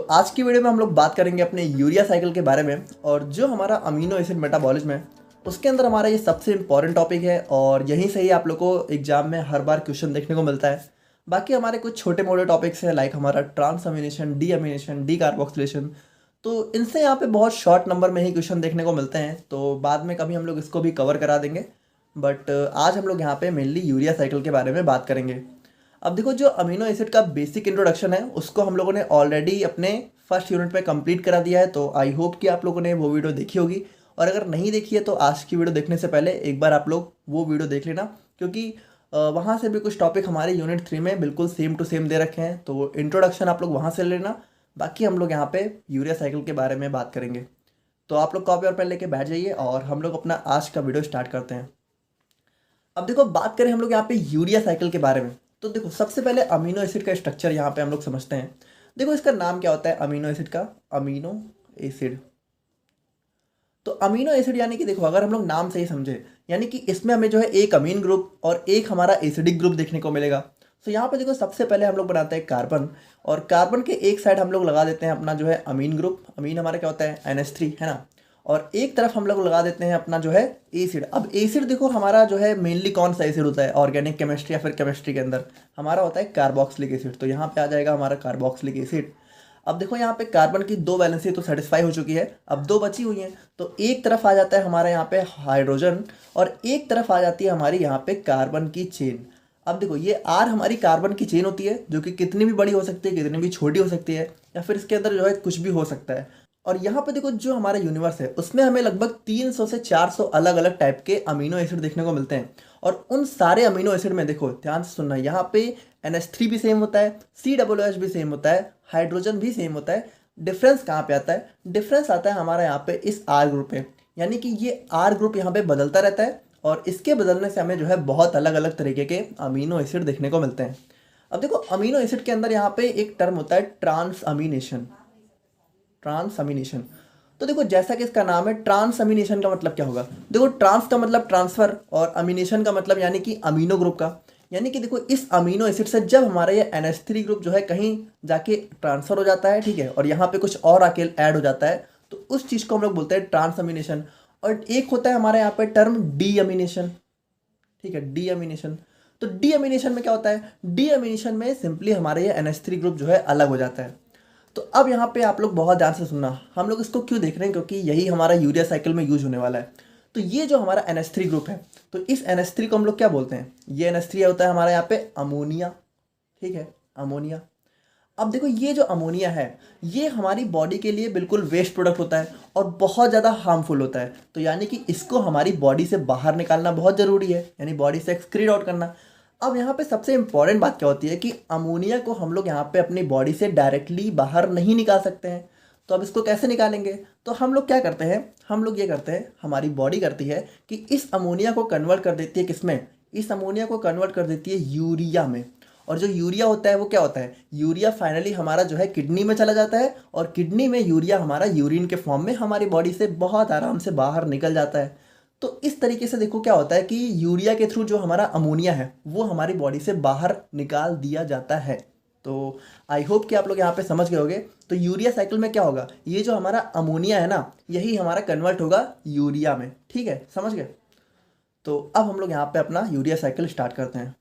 तो आज की वीडियो में हम लोग बात करेंगे अपने यूरिया साइकिल के बारे में। और जो हमारा अमीनो एसिड मेटाबॉलिज्म है उसके अंदर हमारा ये सबसे इम्पॉर्टेंट टॉपिक है और यहीं से ही आप लोग को एग्जाम में हर बार क्वेश्चन देखने को मिलता है। बाकी हमारे कुछ छोटे मोटे टॉपिक्स हैं लाइक हमारा ट्रांस अमीनेशन डी कार्बोक्सिलेशन। तो इनसे यहाँ पे बहुत शॉर्ट नंबर में ही क्वेश्चन देखने को मिलते हैं, तो बाद में कभी हम लोग इसको भी कवर करा देंगे। बट आज हम लोग यहाँ पे मेनली यूरिया साइकिल के बारे में बात करेंगे। अब देखो, जो अमीनो एसिड का बेसिक इंट्रोडक्शन है उसको हम लोगों ने ऑलरेडी अपने फर्स्ट यूनिट में कंप्लीट करा दिया है, तो आई होप कि आप लोगों ने वो वीडियो देखी होगी। और अगर नहीं देखी है तो आज की वीडियो देखने से पहले एक बार आप लोग वो वीडियो देख लेना, क्योंकि वहाँ से भी कुछ टॉपिक हमारे यूनिट 3 में बिल्कुल सेम टू सेम दे रखे हैं, तो इंट्रोडक्शन आप लोग वहाँ से लेना। बाकी हम लोग यहाँ पे यूरिया साइकिल के बारे में बात करेंगे। तो आप लोग कॉपी और पेन लेके बैठ जाइए और हम लोग अपना आज का वीडियो स्टार्ट करते हैं। अब देखो, बात करें हम लोग यहाँ पे यूरिया साइकिल के बारे में, तो देखो सबसे पहले अमीनो एसिड का स्ट्रक्चर यहाँ पे हम लोग समझते हैं। देखो इसका नाम क्या होता है अमीनो एसिड का, अमीनो एसिड। तो अमीनो एसिड यानी कि देखो, अगर हम लोग नाम से ही समझे यानी कि इसमें हमें जो है एक अमीन ग्रुप और एक हमारा एसिडिक ग्रुप देखने को मिलेगा। तो यहाँ पे देखो सबसे पहले हम लोग बनाते हैं कार्बन, और कार्बन के एक साइड हम लोग लगा देते हैं अपना जो है अमीन ग्रुप। अमीन हमारा क्या होता है NH3, है ना। और एक तरफ हम लोग लगा देते हैं अपना जो है एसिड। अब एसिड देखो हमारा जो है मेनली कौन सा एसिड होता है ऑर्गेनिक केमिस्ट्री या फिर केमिस्ट्री के अंदर, हमारा होता है कार्बोक्सिलिक एसिड। तो यहाँ पे आ जाएगा हमारा कार्बोक्सिलिक एसिड। अब देखो यहाँ पे कार्बन की 2 वैलेंसी तो सेटिस्फाई हो चुकी है, अब 2 बची हुई हैं। तो एक तरफ आ जाता है हमारा यहाँ पे हाइड्रोजन और एक तरफ आ जाती है हमारी यहाँ पे कार्बन की चेन। अब देखो ये आर हमारी कार्बन की चेन होती है, जो कि कितनी भी बड़ी हो सकती है, कितनी भी छोटी हो सकती है, या फिर इसके अंदर जो है कुछ भी हो सकता है। और यहाँ पे देखो जो हमारा यूनिवर्स है उसमें हमें लगभग 300 से 400 अलग अलग टाइप के अमीनो एसिड देखने को मिलते हैं। और उन सारे अमीनो एसिड में देखो ध्यान से सुनना, यहाँ पे NH3 भी सेम होता है, COOH भी सेम होता है, हाइड्रोजन भी सेम होता है। डिफरेंस कहाँ पे आता है? डिफरेंस आता है हमारा यहाँ पे इस R ग्रुप पे, यानी कि ये R ग्रुप यहाँ पे बदलता रहता है और इसके बदलने से हमें जो है बहुत अलग अलग तरीके के अमीनो एसिड देखने को मिलते हैं। अब देखो अमीनो एसिड के अंदर यहाँ पे एक टर्म होता है ट्रांस अमीनेशन। ट्रांस अमीनेशन, तो देखो जैसा कि इसका नाम है, ट्रांस अमीनेशन का मतलब क्या होगा? देखो ट्रांस का मतलब ट्रांसफर और अमीनेशन का मतलब यानी कि अमीनो ग्रुप का। यानी कि देखो इस अमीनो एसिड से जब हमारा ये NH3 ग्रुप जो है कहीं जाके ट्रांसफर हो जाता है, ठीक है, और यहाँ पे कुछ और आके ऐड हो जाता है, तो उस चीज़ को हम लोग बोलते हैं ट्रांस अमीनेशन। और एक होता है हमारे यहाँ पे टर्म डी अमीनेशन, ठीक है, डी अमीनेशन। तो डी अमीनेशन में क्या होता है? डी अमीनेशन में सिंपली हमारे ये NH3 ग्रुप जो है अलग हो जाता है। तो अब यहाँ पे आप लोग बहुत ध्यान से सुनना, हम लोग इसको क्यों देख रहे हैं, क्योंकि यही हमारा यूरिया साइकिल में यूज होने वाला है। तो ये जो हमारा NH3 ग्रुप है, तो इस NH3 को हम लोग क्या बोलते हैं? ये NH3 होता है हमारा यहाँ पे अमोनिया, ठीक है, अमोनिया। अब देखो ये जो अमोनिया है ये हमारी बॉडी के लिए बिल्कुल वेस्ट प्रोडक्ट होता है और बहुत ज़्यादा हार्मफुल होता है। तो यानी कि इसको हमारी बॉडी से बाहर निकालना बहुत ज़रूरी है, यानी बॉडी से एक्सक्रीट आउट करना। अब यहाँ पे सबसे इंपॉर्टेंट बात क्या होती है कि अमोनिया को हम लोग यहाँ पे अपनी बॉडी से डायरेक्टली बाहर नहीं निकाल सकते हैं। तो अब इसको कैसे निकालेंगे? तो हम लोग क्या करते हैं, हम लोग ये करते हैं, हमारी बॉडी करती है कि इस अमोनिया को कन्वर्ट कर देती है किसमें? इस अमोनिया को कन्वर्ट कर देती है यूरिया में। और जो यूरिया होता है वो क्या होता है? यूरिया फाइनली हमारा जो है किडनी में चला जाता है और किडनी में यूरिया हमारा यूरिन के फॉर्म में हमारी बॉडी से बहुत आराम से बाहर निकल जाता है। तो इस तरीके से देखो क्या होता है कि यूरिया के थ्रू जो हमारा अमोनिया है वो हमारी बॉडी से बाहर निकाल दिया जाता है। तो आई होप कि आप लोग यहाँ पे समझ गए होंगे। तो यूरिया साइकिल में क्या होगा, ये जो हमारा अमोनिया है ना यही हमारा कन्वर्ट होगा यूरिया में, ठीक है, समझ गए। तो अब हम लोग यहाँ पे अपना यूरिया साइकिल स्टार्ट करते हैं।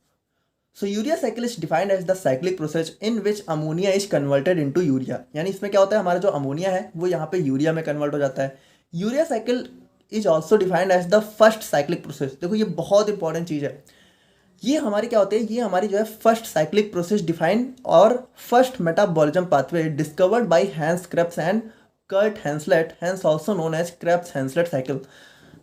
So urea cycle is defined as the cyclic process in which ammonia is converted into urea. यानी इसमें क्या होता है, हमारा जो अमोनिया है वो यहाँ पे यूरिया में कन्वर्ट हो जाता है। Urea cycle is also defined as the first cyclic process. देखो ये बहुत इंपॉर्टेंट चीज़ है, ये हमारी क्या होती है, ये हमारी जो है फर्स्ट साइक्लिक प्रोसेस डिफाइंड और first metabolism pathway discovered by Hans Krebs and Kurt Henseleit, hence also known as Krebs Henseleit cycle.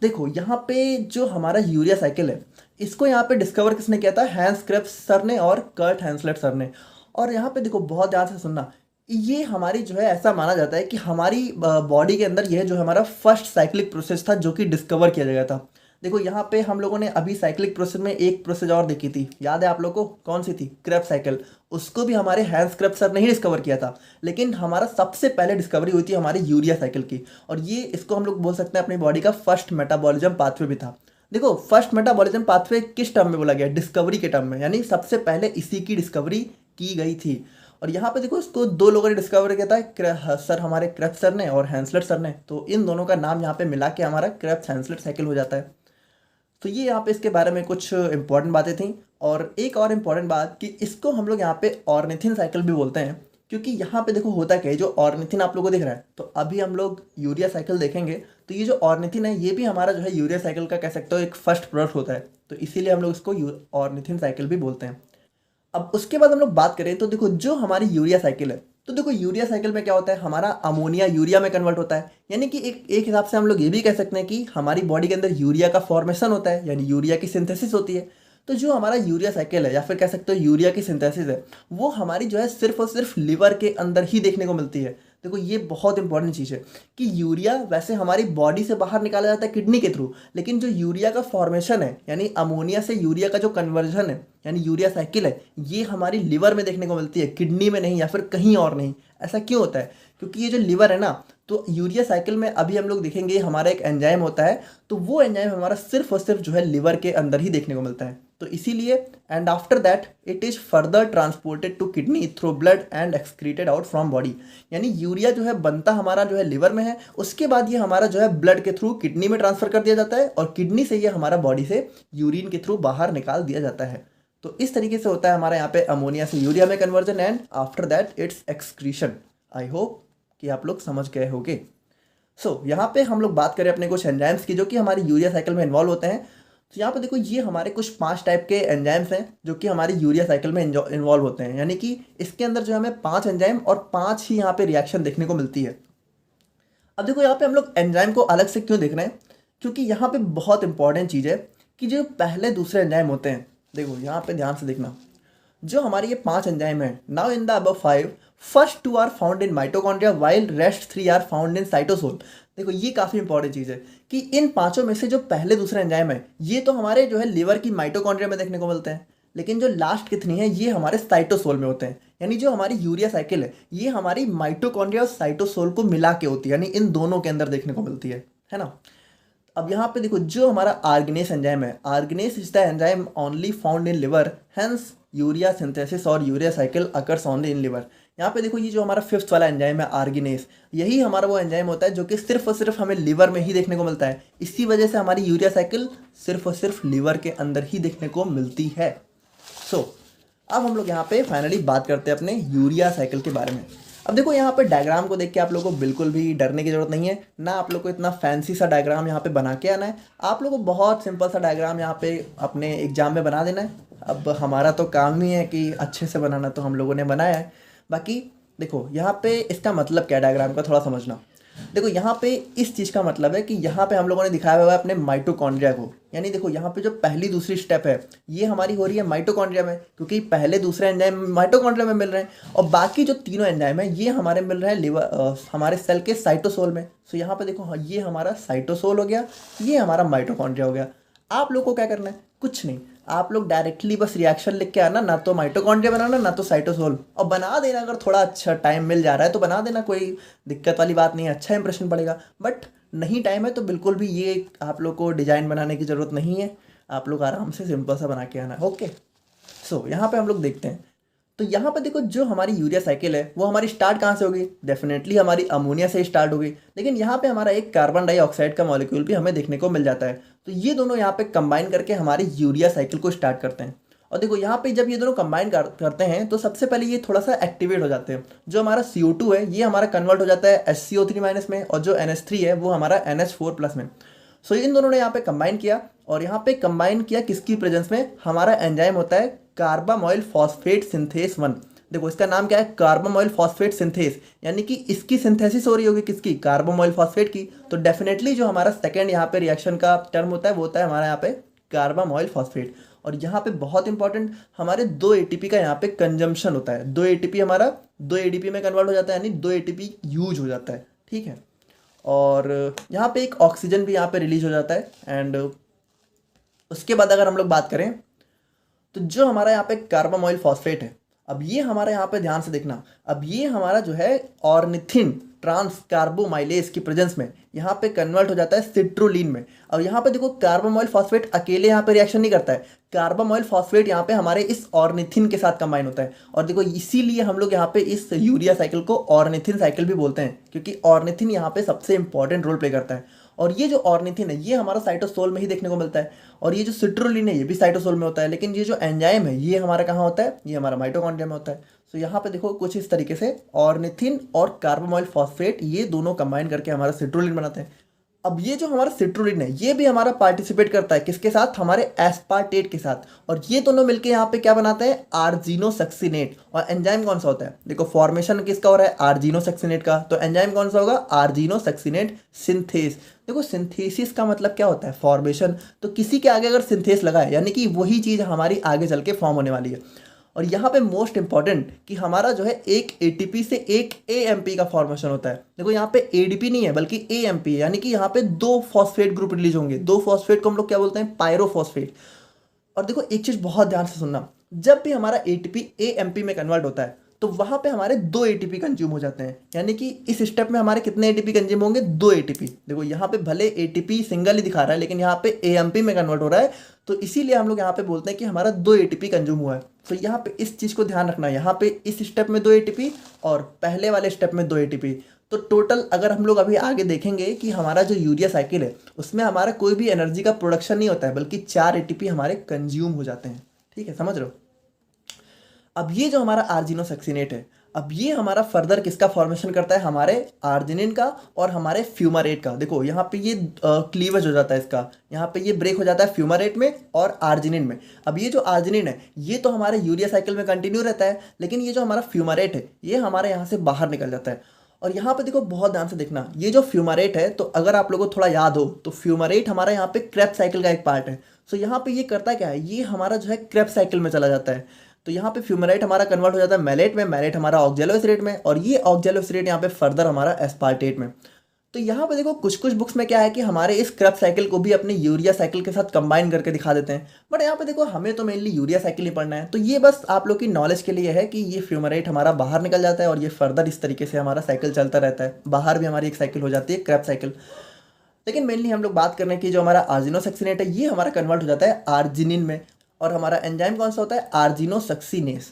देखो यहाँ पे जो हमारा यूरिया साइकिल है इसको यहाँ पे डिस्कवर किसने किया था? हैंस क्रेब्स सर ने और कर्ट हैंसलेट सर ने। और यहाँ पे देखो बहुत ध्यान से सुनना, ये हमारी जो है ऐसा माना जाता है कि हमारी बॉडी के अंदर यह जो हमारा फर्स्ट साइक्लिक प्रोसेस था जो कि डिस्कवर किया गया था। देखो यहाँ पे हम लोगों ने अभी साइक्लिक प्रोसेस में एक प्रोसेस और देखी थी, याद है आप लोगों को? कौन सी थी? Krebs cycle. उसको भी हमारे हैंस क्रेब्स सर ने ही डिस्कवर किया था, लेकिन हमारा सबसे पहले डिस्कवरी हुई थी हमारी यूरिया साइकिल की। और ये इसको हम लोग बोल सकते हैं अपनी बॉडी का फर्स्ट मेटाबॉलिज्म पाथवे भी था। देखो फर्स्ट मेटाबॉलिज्म पाथवे किस टर्म में बोला गया? डिस्कवरी के टर्म में, यानी सबसे पहले इसी की डिस्कवरी की गई थी। और यहाँ पे देखो इसको दो लोगों ने डिस्कवर किया था, सर हमारे क्रेब्स सर ने और हैंसलेट सर ने। तो इन दोनों का नाम यहाँ पे मिला के हमारा क्रेब्स हैंसलेट साइकिल हो जाता है। तो ये यहाँ पे इसके बारे में कुछ इंपॉर्टेंट बातें थी। और एक और इम्पॉर्टेंट बात कि इसको हम लोग यहाँ पे ऑर्निथिन साइकिल भी बोलते हैं, क्योंकि यहाँ पे देखो होता क्या है, जो ऑर्निथिन आप लोगों को दिख रहा है, तो अभी हम लोग यूरिया साइकिल देखेंगे तो ये जो ऑर्निथिन है ये भी हमारा जो है यूरिया साइकिल का कह सकते हो एक फर्स्ट प्रोडक्ट होता है, तो इसीलिए हम लोग इसको ऑर्निथिन साइकिल भी बोलते हैं। अब उसके बाद हम लोग बात करें तो देखो जो हमारी यूरिया साइकिल है, तो देखो यूरिया साइकिल में क्या होता है, हमारा अमोनिया यूरिया में कन्वर्ट होता है। यानी कि एक हिसाब से हम लोग ये भी कह सकते हैं कि हमारी बॉडी के अंदर यूरिया का फॉर्मेशन होता है, यानी यूरिया की सिंथेसिस होती है। तो जो हमारा यूरिया साइकिल है या फिर कह सकते हो यूरिया की सिंथेसिस है, वो हमारी जो है सिर्फ और सिर्फ लिवर के अंदर ही देखने को मिलती है। देखो ये बहुत इंपॉर्टेंट चीज़ है कि यूरिया वैसे हमारी बॉडी से बाहर निकाला जाता है किडनी के थ्रू, लेकिन जो यूरिया का फॉर्मेशन है यानी अमोनिया से यूरिया का जो कन्वर्जन है यानी यूरिया साइकिल है, ये हमारी लिवर में देखने को मिलती है, किडनी में नहीं या फिर कहीं और नहीं। ऐसा क्यों होता है? क्योंकि ये जो लिवर है ना, तो यूरिया साइकिल में अभी हम लोग देखेंगे हमारा एक एंजाइम होता है, तो वो एंजाइम हमारा सिर्फ और सिर्फ जो है लिवर के अंदर ही देखने को मिलता है। तो इसीलिए and after that it is further transported to kidney through blood and excreted out from body. यानी यूरिया जो है बनता हमारा जो है लिवर में है, उसके बाद ये हमारा जो है ब्लड के थ्रू किडनी में ट्रांसफर कर दिया जाता है और किडनी से ये हमारा बॉडी से यूरिन के थ्रू बाहर निकाल दिया जाता है। तो इस तरीके से होता है हमारा यहाँ पे अमोनिया से यूरिया में conversion and after that it's excretion. I hope कि आप लोग समझ गए होंगे। यहाँ पे हम लोग बात करें अपने कुछ एंजाइम्स की जो कि हमारी यूरिया साइकिल में इन्वॉल्व होते हैं। तो यहाँ पे देखो ये हमारे कुछ 5 टाइप के एंजाइम्स हैं जो कि हमारी यूरिया साइकिल में इन्वॉल्व होते हैं। यानी कि इसके अंदर जो हमें 5 एंजाइम और 5 ही यहाँ पे रिएक्शन देखने को मिलती है। अब देखो यहाँ पे हम लोग एंजाइम को अलग से क्यों देख रहे हैं, क्योंकि यहाँ पे बहुत इंपॉर्टेंट चीज़ है कि जो पहले दूसरे एंजाइम होते हैं, देखो यहाँ पे ध्यान से देखना, जो हमारे ये 5 एंजाइम है, now in the above 5 first 2 are found in mitochondria while rest 3 are found in cytosol. देखो ये काफ़ी इंपॉर्टेंट चीज़ है कि इन पांचों में से जो पहले दूसरे एंजाइम है ये तो हमारे जो है लिवर की माइटोकॉन्ड्रिया में देखने को मिलते हैं, लेकिन जो लास्ट कितनी है ये हमारे साइटोसोल में होते हैं। यानी जो हमारी यूरिया साइकिल है ये हमारी माइटोकॉन्ड्रिया और साइटोसोल को मिला के होती है, यानी इन दोनों के अंदर देखने को मिलती है ना। अब यहाँ पे देखो जो हमारा आर्गेनेस एंजाइम है, arginase is the enzyme only found in liver, hence urea synthesis और urea cycle occurs only in liver. यहाँ पे देखो ये जो हमारा 5th वाला एंजाइम है आर्गेनेस, यही हमारा वो एंजाइम होता है जो कि सिर्फ और सिर्फ हमें लिवर में ही देखने को मिलता है। इसी वजह से हमारी यूरिया साइकिल सिर्फ और सिर्फ लिवर के अंदर ही देखने को मिलती है। अब हम लोग यहाँ पे फाइनली बात करते हैं अपने यूरिया साइकिल के बारे में। अब देखो यहाँ पे डायग्राम को देख के आप लोगों को बिल्कुल भी डरने की जरूरत नहीं है, ना आप लोग को इतना फैंसी सा डायग्राम यहाँ पे बना के आना है। आप लोग को बहुत सिंपल सा डायग्राम यहाँ पे अपने एग्जाम में बना देना है। अब हमारा तो काम ही है कि अच्छे से बनाना, तो हम लोगों ने बनाया है। बाकी देखो यहाँ पे इसका मतलब क्या है डायग्राम का थोड़ा समझना। देखो यहाँ पे इस चीज़ का मतलब है कि यहाँ पे हम लोगों ने दिखाया हुआ है अपने माइटोकॉन्ड्रिया को। यानी देखो यहाँ पे जो पहली दूसरी स्टेप है ये हमारी हो रही है माइटोकॉन्ड्रिया में, क्योंकि पहले दूसरे एंजाइम माइटोकॉन्ड्रिया में मिल रहे हैं, और बाकी जो तीनों एंजाइम है ये हमारे मिल रहे हैं लिवर हमारे सेल के साइटोसोल में। सो यहाँ पे देखो ये हमारा साइटोसोल हो गया, ये हमारा माइटोकॉन्ड्रिया हो गया। आप लोग को क्या करना है, कुछ नहीं, आप लोग डायरेक्टली बस रिएक्शन लिख के आना, ना तो माइटोकॉन्ड्रिया बनाना ना तो साइटोसोल, और बना देना। अगर थोड़ा अच्छा टाइम मिल जा रहा है तो बना देना, कोई दिक्कत वाली बात नहीं है, अच्छा इंप्रेशन पड़ेगा। बट नहीं टाइम है तो बिल्कुल भी ये आप लोग को डिजाइन बनाने की ज़रूरत नहीं है, आप लोग आराम से सिंपल सा बना के आना। ओके, यहाँ पे हम लोग देखते हैं। तो यहाँ पे देखो जो हमारी यूरिया साइकिल है वो हमारी स्टार्ट कहाँ से होगी, डेफिनेटली हमारी अमोनिया से स्टार्ट होगी, लेकिन यहाँ पे हमारा एक कार्बन डाइऑक्साइड का मॉलिक्यूल भी हमें देखने को मिल जाता है। तो ये दोनों यहाँ पे कंबाइन करके हमारी यूरिया साइकिल को स्टार्ट करते हैं। और देखो यहाँ पे जब ये दोनों कंबाइन करते हैं तो सबसे पहले ये थोड़ा सा एक्टिवेट हो जाते हैं। जो हमारा CO2 है ये हमारा कन्वर्ट हो जाता है HCO3- में, और जो NH3 है वो हमारा NH4+ में। सो इन दोनों ने यहाँ पे कंबाइन किया, और यहाँ पे कंबाइन किया किसकी प्रेजेंस में, हमारा एंजाइम होता है कार्बामोइल फॉस्फेट सिंथेस 1। देखो इसका नाम क्या है, कार्बामोइल फॉस्फेट सिंथेस, यानी कि इसकी सिंथेसिस हो रही होगी किसकी, कार्बामोइल फॉस्फेट की। तो डेफिनेटली जो हमारा सेकेंड यहाँ पे रिएक्शन का टर्म होता है वो होता है हमारा यहाँ पे कार्बामोइल फॉस्फेट। और यहाँ पे बहुत इंपॉर्टेंट हमारे 2 ATP का यहाँ पे कंजम्पशन होता है। 2 ATP हमारा 2 ADP में कन्वर्ट हो जाता है, यानी 2 ATP यूज हो जाता है, ठीक है। और यहाँ पे एक ऑक्सीजन भी यहाँ पे रिलीज हो जाता है। एंड उसके बाद अगर हम लोग बात करें तो जो हमारा यहाँ पे कार्बामोइल फॉस्फेट है, अब ये हमारा यहाँ पे ध्यान से देखना, अब ये हमारा जो है ऑर्निथिन ट्रांस कार्बोमाइलेज की प्रेजेंस में यहाँ पे कन्वर्ट हो जाता है सिट्रुलिन में। अब यहाँ पे देखो कार्बामोइल फॉस्फेट अकेले यहाँ पे रिएक्शन नहीं करता है, कार्बामोइल फॉस्फेट यहाँ पे हमारे इस ऑर्निथिन के साथ कंबाइन होता है। और देखो इसीलिए हम लोग यहाँ पे इस यूरिया साइकिल को ऑर्निथिन साइकिल भी बोलते हैं, क्योंकि ऑर्निथिन यहाँ पे सबसे इंपॉर्टेंट रोल प्ले करता है। और ये जो ऑर्निथिन है ये हमारा साइटोसोल में ही देखने को मिलता है, और ये जो सिट्रुलिन है ये भी साइटोसोल में होता है, लेकिन ये जो एंजाइम है ये हमारा कहाँ होता है, ये हमारा माइटोकॉन्ड्रिया में होता है। तो यहाँ पे देखो कुछ इस तरीके से ऑर्निथिन और कार्बामोइल फॉस्फेट ये दोनों कंबाइन करके हमारा सिट्रुलिन बनाते हैं। अब ये जो हमारा सिट्रुलिन है ये भी हमारा पार्टिसिपेट करता है किसके साथ, हमारे एस्पार्टेट के साथ, और ये दोनों मिलके यहाँ पे क्या बनाते हैं, आर्जिनोसक्सिनेट। और एंजाइम कौन सा होता है, देखो फॉर्मेशन किसका हो रहा है, आर्जिनोसक्सिनेट का, तो एंजाइम कौन सा होगा, आर्जिनोसक्सिनेट सिंथेस। देखो सिंथेसिस का मतलब क्या होता है, फॉर्मेशन, तो किसी के आगे अगर सिंथेस लगा है यानी कि वही चीज़ हमारी आगे चल के फॉर्म होने वाली है। और यहाँ पे मोस्ट इंपॉर्टेंट कि हमारा जो है एक एटीपी से एक एएमपी का फॉर्मेशन होता है। देखो यहाँ पे एडीपी नहीं है बल्कि एएमपी है, यानी कि यहाँ पे दो फॉस्फेट ग्रुप रिलीज होंगे। दो फॉस्फेट को हम लोग क्या बोलते हैं, पायरोफॉस्फेट। और देखो एक चीज़ बहुत ध्यान से सुनना, जब भी हमारा एटीपी एएमपी में कन्वर्ट होता है तो वहाँ पे हमारे दो एटीपी कंज्यूम हो जाते हैं, यानी कि इस स्टेप में हमारे कितने एटीपी कंज्यूम होंगे, दो एटीपी। देखो यहाँ पे भले एटीपी सिंगल ही दिखा रहा है लेकिन यहाँ पे एएमपी में कन्वर्ट हो रहा है, तो इसीलिए हम लोग यहाँ पे बोलते हैं कि हमारा दो एटीपी कंज्यूम हुआ है। तो यहाँ पे इस चीज़ को ध्यान रखना, यहाँ पे इस स्टेप में दो एटीपी और पहले वाले स्टेप में दो एटीपी। तो टोटल अगर हम लोग अभी आगे देखेंगे कि हमारा जो यूरिया साइकिल है उसमें हमारा कोई भी एनर्जी का प्रोडक्शन नहीं होता है, बल्कि 4 एटीपी हमारे कंज्यूम हो जाते हैं। ठीक है, समझ रहे हो। अब ये जो हमारा आर्जिनोसक्सिनेट है, अब ये हमारा फर्दर किसका फॉर्मेशन करता है, हमारे आर्जिनिन का और हमारे फ्यूमारेट का। देखो यहाँ पे ये क्लीवेज हो जाता है इसका, यहाँ पे ये ब्रेक हो जाता है फ्यूमारेट में और आर्जिनिन में। अब ये जो आर्जिनिन है ये तो हमारे यूरिया साइकिल में कंटिन्यू रहता है, लेकिन ये जो हमारा फ्यूमारेट है ये हमारे यहाँ से बाहर निकल जाता है। और यहाँ पे देखो बहुत ध्यान से देखना, ये जो फ्यूमारेट है, तो अगर आप लोगों को थोड़ा याद हो तो फ्यूमारेट हमारा यहाँ पे क्रेब्स साइकिल का एक पार्ट है। सो यहाँ पे ये करता क्या है, ये हमारा जो है क्रेब्स साइकिल में चला जाता है। तो यहाँ पे फ्यूमेराइट हमारा कन्वर्ट हो जाता है मैलेट में, मैलेट हमारा ऑक्जेलोएसिलेट में, और ये ऑक्जेलोएसिलेट यहाँ पे फर्दर हमारा एस्पार्टेट में। तो यहाँ पे देखो कुछ कुछ बुक्स में क्या है कि हमारे इस क्रेब्स साइकिल को भी अपने यूरिया साइकिल के साथ कंबाइन करके दिखा देते हैं, बट यहाँ पे देखो हमें तो मेनली यूरिया साइकिल ही पढ़ना है। तो ये बस आप लोग की नॉलेज के लिए है कि ये फ्यूमेराइट हमारा बाहर निकल जाता है और ये फर्दर इस तरीके से हमारा साइकिल चलता रहता है। बाहर भी हमारी एक साइकिल हो जाती है क्रेब्स साइकिल, लेकिन मेनली हम लोग बात कर रहे हैं कि जो हमारा आर्जिनोसक्सिनेट है ये हमारा कन्वर्ट हो जाता है आर्जिनिन में, और हमारा एंजाइम कौन सा होता है, आर्जिनोसक्सिनेस।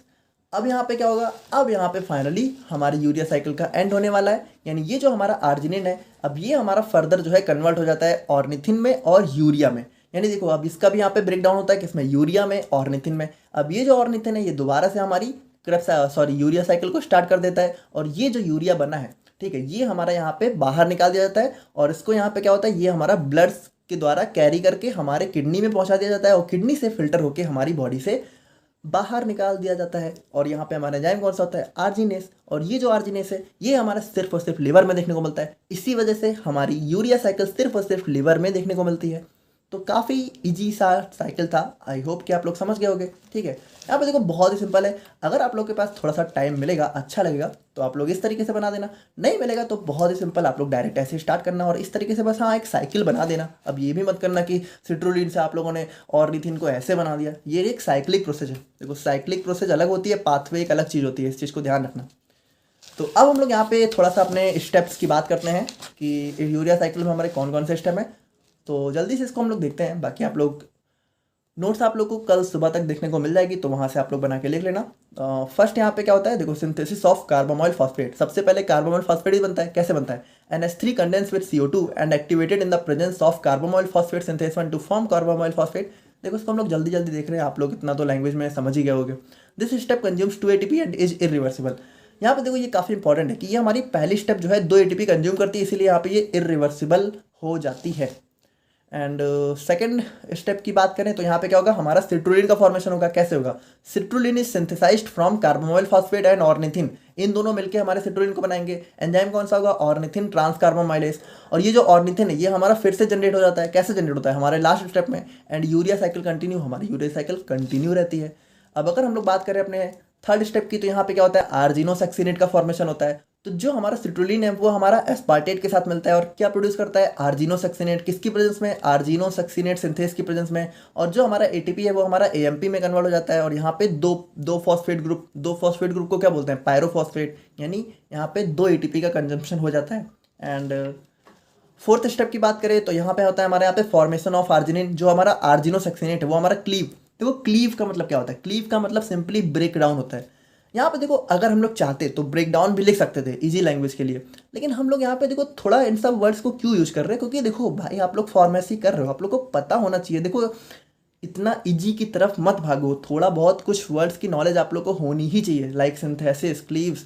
अब यहाँ पे क्या होगा, अब यहाँ पे फाइनली हमारी यूरिया साइकिल का एंड होने वाला है, यानी ये जो हमारा आर्जिनिन है अब ये हमारा फर्दर जो है कन्वर्ट हो जाता है ऑर्निथिन में और यूरिया में। यानी देखो अब इसका भी यहाँ पे ब्रेक डाउन होता है किसमें, यूरिया में, ऑर्निथिन में। अब ये जो ऑर्निथिन है ये दोबारा से हमारी यूरिया साइकिल को स्टार्ट कर देता है, और ये जो यूरिया बना है, ठीक है, ये हमारा यहाँ पे बाहर निकाल दिया जाता है, और इसको यहाँ पे क्या होता है, ये हमारा ब्लड के द्वारा कैरी करके हमारे किडनी में पहुँचा दिया जाता है, और किडनी से फिल्टर होकर हमारी बॉडी से बाहर निकाल दिया जाता है। और यहाँ पे हमारा एंजाइम कौन सा होता है, आर्जिनेस। और ये जो आर्जिनेस है ये हमारा सिर्फ और सिर्फ लिवर में देखने को मिलता है, इसी वजह से हमारी यूरिया साइकिल सिर्फ और सिर्फ लिवर में देखने को मिलती है। तो काफ़ी इजी सा साइकिल था, आई होप कि आप लोग समझ गए होंगे। ठीक है, यहाँ पे देखो बहुत ही सिंपल है, अगर आप लोग के पास थोड़ा सा टाइम मिलेगा, अच्छा लगेगा, तो आप लोग इस तरीके से बना देना, नहीं मिलेगा तो बहुत ही सिंपल, आप लोग डायरेक्ट ऐसे स्टार्ट करना और इस तरीके से बस हाँ एक साइकिल बना देना। अब ये भी मत करना कि सिट्रुलिन से आप लोगों ने ऑर्निथिन को ऐसे बना दिया, ये एक साइक्लिक प्रोसेस है। देखो साइक्लिक प्रोसेस अलग होती है, पाथवे एक अलग चीज़ होती है, इस चीज़ को ध्यान रखना। तो अब हम लोग यहाँ पे थोड़ा सा अपने स्टेप्स की बात करते हैं कि यूरिया साइकिल में हमारे कौन कौन से स्टेप हैं। तो जल्दी से इसको हम लोग देखते हैं, बाकी आप लोग नोट्स आप लोग को कल सुबह तक देखने को मिल जाएगी, तो वहाँ से आप लोग बना के लिख लेना। फर्स्ट यहाँ पे क्या होता है, देखो सिंथेसिस ऑफ कार्बामोइल फॉस्फेट। सबसे पहले कार्बामोइल फॉस्फेट ही बनता है, कैसे बनता है, NH3 condense with CO2 and activated in the presence of carbamoyl phosphate synthase 1 to form carbamoyl phosphate. देखो इसको हम लोग जल्दी जल्दी देख रहे हैं, आप लोग इतना तो लैंग्वेज में समझ ही गए होंगे। This step consumes 2 ATP and is irreversible. यहाँ पे देखो ये काफ़ी इंपॉर्टेंट है कि ये हमारी पहली स्टेप जो है 2 ATP कंज्यूम करती है, इसीलिए यहाँ पे ये इरिवर्सिबल हो जाती है। एंड सेकेंड स्टेप की बात करें तो यहाँ पे क्या होगा, हमारा सिट्रुलिन का फॉर्मेशन होगा। कैसे होगा, citrulline is synthesized from carbamoyl phosphate and ornithine, इन दोनों मिलकर हमारे सिट्रुलिन को बनाएंगे। एंजाइम कौन सा होगा, ऑर्निथिन ट्रांस कार्बामाइलेज। और ये जो ऑर्निथिन है ये हमारा फिर से जनरेट हो जाता है, कैसे जनरेट होता है, हमारे लास्ट स्टेप में। एंड यूरिया साइकिल कंटिन्यू, हमारी यूरिया साइकिल कंटिन्यू रहती है। अब अगर हम लोग बात करें अपने थर्ड स्टेप की, तो यहाँ पे क्या होता है, आर्जिनोसक्सिनेट का फॉर्मेशन होता है। तो जो हमारा सिट्रुलिन है वो हमारा एस्पार्टेट के साथ मिलता है और क्या प्रोड्यूस करता है, आर्जिनोसक्सिनेट। किसकी प्रेजेंस में, आर्जिनोसक्सिनेट सिंथेस की प्रेजेंस में। और जो हमारा एटीपी है वो हमारा एएमपी में कन्वर्ट हो जाता है और यहाँ पे दो फॉस्फेट ग्रुप को क्या बोलते हैं, पायरोफॉस्फेट, यानी यहाँ पे 2 एटीपी का कंजम्पशन हो जाता है। एंड फोर्थ स्टेप की बात करें तो यहाँ पे होता है हमारे यहाँ पे फॉर्मेशन ऑफ आर्जिनिन। जो हमारा आर्जिनोसक्सिनेट है वो हमारा क्लीव, देखो क्लीव का मतलब क्या होता है, क्लीव का मतलब सिंपली ब्रेक डाउन होता है। यहाँ पे देखो अगर हम लोग चाहते तो ब्रेक डाउन भी लिख सकते थे इजी लैंग्वेज के लिए, लेकिन हम लोग यहाँ पे देखो थोड़ा इन सब वर्ड्स को क्यों यूज कर रहे हैं, क्योंकि देखो भाई आप लोग फार्मेसी कर रहे हो, आप लोग को पता होना चाहिए। देखो इतना इजी की तरफ मत भागो, थोड़ा बहुत कुछ वर्ड्स की नॉलेज आप लोग को होनी ही चाहिए, लाइक सिंथेसिस, क्लीव्स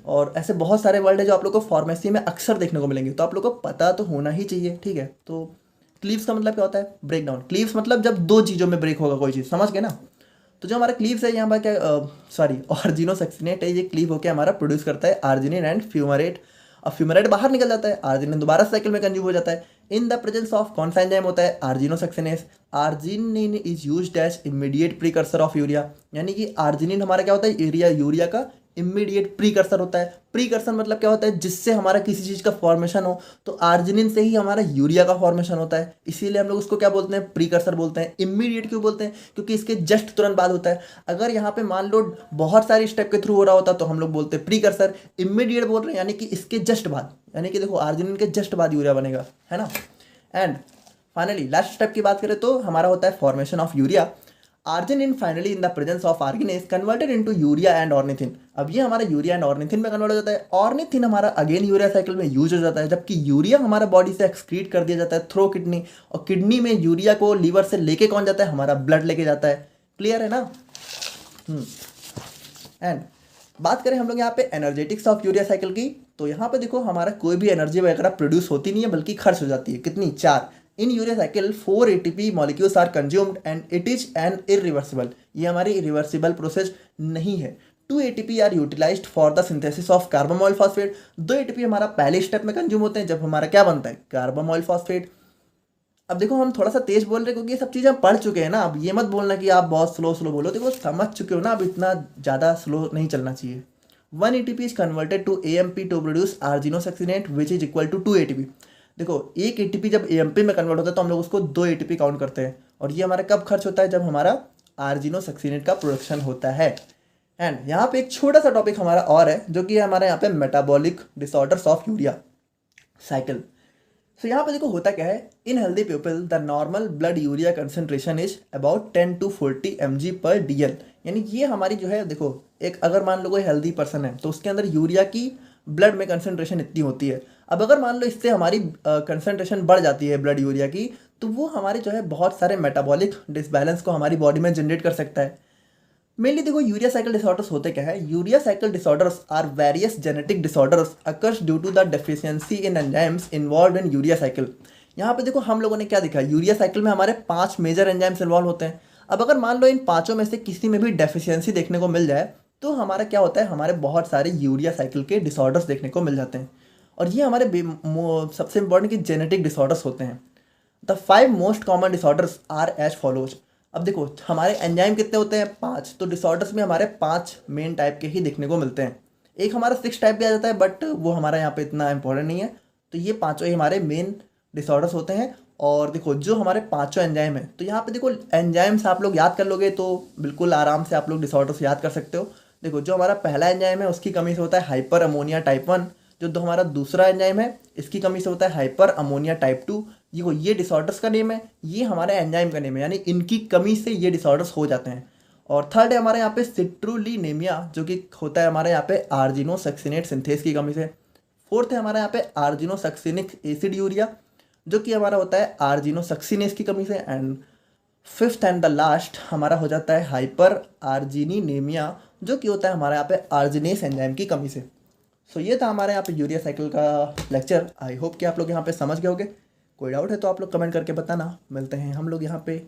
और ऐसे बहुत सारे वर्ड है जो आप लोग को फार्मेसी में अक्सर देखने को मिलेंगे, तो आप लोग को पता तो होना ही चाहिए, ठीक है। तो क्लीव्स का मतलब क्या होता है, ब्रेक डाउन। क्लीव्स मतलब जब 2 चीज़ों में ब्रेक होगा कोई चीज़, समझ गए ना। तो जो हमारा क्लीव्स है यहाँ पर क्या, सॉरी आर्जिनोसक्सिनेट है, ये क्लीव होकर हमारा प्रोड्यूस करता है आर्जिनिन एंड फ्यूमरेट। अब फ्यूमरेट बाहर निकल जाता है, आर्जिनिन दोबारा साइकिल में कंज्यूम हो जाता है इन द प्रेजेंस ऑफ कौन सा एंजाइम होता है, argininosuccinase. Arginine is used as immediate precursor of urea, यानी कि आर्जिनिन हमारा क्या होता है, यूरिया का इमीडिएट प्रीकर्सर होता है। प्रीकर्सर मतलब क्या होता है, जिससे हमारा किसी चीज़ का फॉर्मेशन हो, तो आर्जिनिन से ही हमारा यूरिया का फॉर्मेशन होता है, इसीलिए हम लोग उसको क्या बोलते हैं, प्रीकर्सर बोलते हैं। इमीडिएट क्यों बोलते हैं, क्योंकि इसके जस्ट तुरंत बाद होता है। अगर यहाँ पे मान लो बहुत सारी स्टेप के थ्रू हो रहा होता तो हम लोग बोलते हैं प्रीकर्सर। इमीडिएट बोल रहे हैं यानी कि इसके जस्ट बाद, यानी कि देखो आर्जिनिन के जस्ट बाद यूरिया बनेगा, है ना। एंड फाइनली लास्ट स्टेप की बात करें तो हमारा होता है formation of urea. Arginine finally in the presence of arginase converted into urea and ornithine. अब ये हमारा यूरिया एंड ऑर्निथिन में कन्वर्ट हो जाता है। ऑर्निथिन हमारा अगेन यूरिया साइकिल में यूज हो जाता है, जबकि यूरिया हमारा बॉडी से एक्सक्रीट कर दिया जाता है थ्रो किडनी, और किडनी में यूरिया को लीवर से लेके कौन जाता है, हमारा ब्लड लेके जाता है। क्लियर है ना। एंड बात करें हम लोग यहाँ पे एनर्जेटिक्स ऑफ यूरिया साइकिल की, तो यहाँ पे देखो हमारा कोई भी एनर्जी वगैरह प्रोड्यूस होती नहीं है, बल्कि खर्च हो जाती है। कितनी, 4। In urea cycle 4 ATP molecules are consumed and it is an irreversible, ये हमारी इरिवर्सिबल प्रोसेस नहीं है। 2 ATP are utilized for the synthesis of carbamoyl phosphate. 2 ATP हमारा पहले स्टेप में कंज्यूम होते हैं जब हमारा क्या बनता है, कार्बामोइल फॉस्फेट। अब देखो हम थोड़ा सा तेज बोल रहे हैं क्योंकि ये सब चीज़ हम पढ़ चुके हैं ना। अब ये मत बोलना कि आप बहुत स्लो स्लो बोलो, देखो समझ चुके हो ना, अब इतना ज़्यादा स्लो नहीं चलना चाहिए। 1 ATP is converted to AMP to produce argininosuccinate which is equal to 2 ATP। देखो 1 ATP जब AMP में कन्वर्ट होता है तो हम लोग उसको 2 ATP काउंट करते हैं, और ये हमारा कब खर्च होता है, जब हमारा आर्जिनोसक्सिनेट का प्रोडक्शन होता है। एंड यहाँ पे एक छोटा सा टॉपिक हमारा और है जो कि हमारे यहाँ पे metabolic disorders of urea cycle. तो यहाँ पे देखो होता क्या है, इन healthy people the normal blood urea concentration is about 10 to 40 mg पर DL। यानी ये हमारी जो है, देखो एक अगर मान लो कोई हेल्दी पर्सन है तो उसके अंदर यूरिया की ब्लड में कंसेंट्रेशन इतनी होती है। अब अगर मान लो इससे हमारी कंसेंट्रेशन बढ़ जाती है ब्लड यूरिया की, तो वो हमारे जो है बहुत सारे मेटाबॉलिक डिसबैलेंस को हमारी बॉडी में जनरेट कर सकता है। मेनली देखो यूरिया साइकिल डिसऑर्डर्स होते क्या है, urea cycle disorders are various genetic disorders occurs due to the deficiency in enzymes involve in urea cycle. यहाँ पे देखो हम लोगों ने क्या देखा, यूरिया साइकिल में हमारे 5 मेजर एंजाइम्स इन्वॉल्व होते हैं। अब अगर मान लो इन 5 में से किसी में भी डेफिशिएंसी देखने को मिल जाए तो हमारा क्या होता है, हमारे बहुत सारे यूरिया साइकिल के डिसऑर्डर्स देखने को मिल जाते हैं, और ये हमारे सबसे इंपॉर्टेंट की जेनेटिक डिसऑर्डर्स होते हैं। The 5 most common disorders are as follows. अब देखो हमारे एंजाइम कितने होते हैं, 5, तो डिसऑर्डर्स में हमारे 5 मेन टाइप के ही देखने को मिलते हैं। एक हमारा 6 टाइप भी आ जाता है, बट वो हमारा यहाँ पे इतना इंपॉर्टेंट नहीं है। तो ये 5 ही हमारे मेन डिसऑर्डर्स होते हैं। और देखो जो हमारे 5 एंजाइम हैं, तो यहाँ पे देखो एंजाइम्स आप लोग याद कर लोगे तो बिल्कुल आराम से आप लोग डिसऑर्डर्स याद कर सकते हो। देखो जो हमारा पहला एंजाइम है उसकी कमी से होता है हाइपर अमोनिया टाइप 1। जो हमारा दूसरा एंजाइम है इसकी कमी से होता है हाइपर अमोनिया टाइप 2। ये डिसऑर्डर्स का नेम है, ये हमारे एंजाइम का नेम है, यानी इनकी कमी से ये डिसऑर्डर्स हो जाते हैं। और थर्ड है हमारे यहाँ पे सिट्रुलिनेमिया, जो कि होता है हमारे यहाँ पे आर्जिनोसक्सिनेट सिंथेस की कमी से। फोर्थ है हमारे यहाँ पे आर्जिनोसक्सिनिक एसिड यूरिया, जो कि हमारा होता है आर्जिनोसक्सिनेस की कमी से। And fifth and the last हमारा हो जाता है हाइपर आर्जिनिनेमिया, जो कि होता है हमारे यहाँ पे आर्जिनेस एंजाइम की कमी से। सो ये था हमारे यहाँ पे यूरिया साइकिल का लेक्चर। आई होप कि आप लोग यहाँ पे समझ गए होंगे। कोई डाउट है तो आप लोग कमेंट करके बताना। मिलते हैं हम लोग यहाँ पे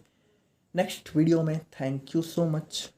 नेक्स्ट वीडियो में। Thank you so much.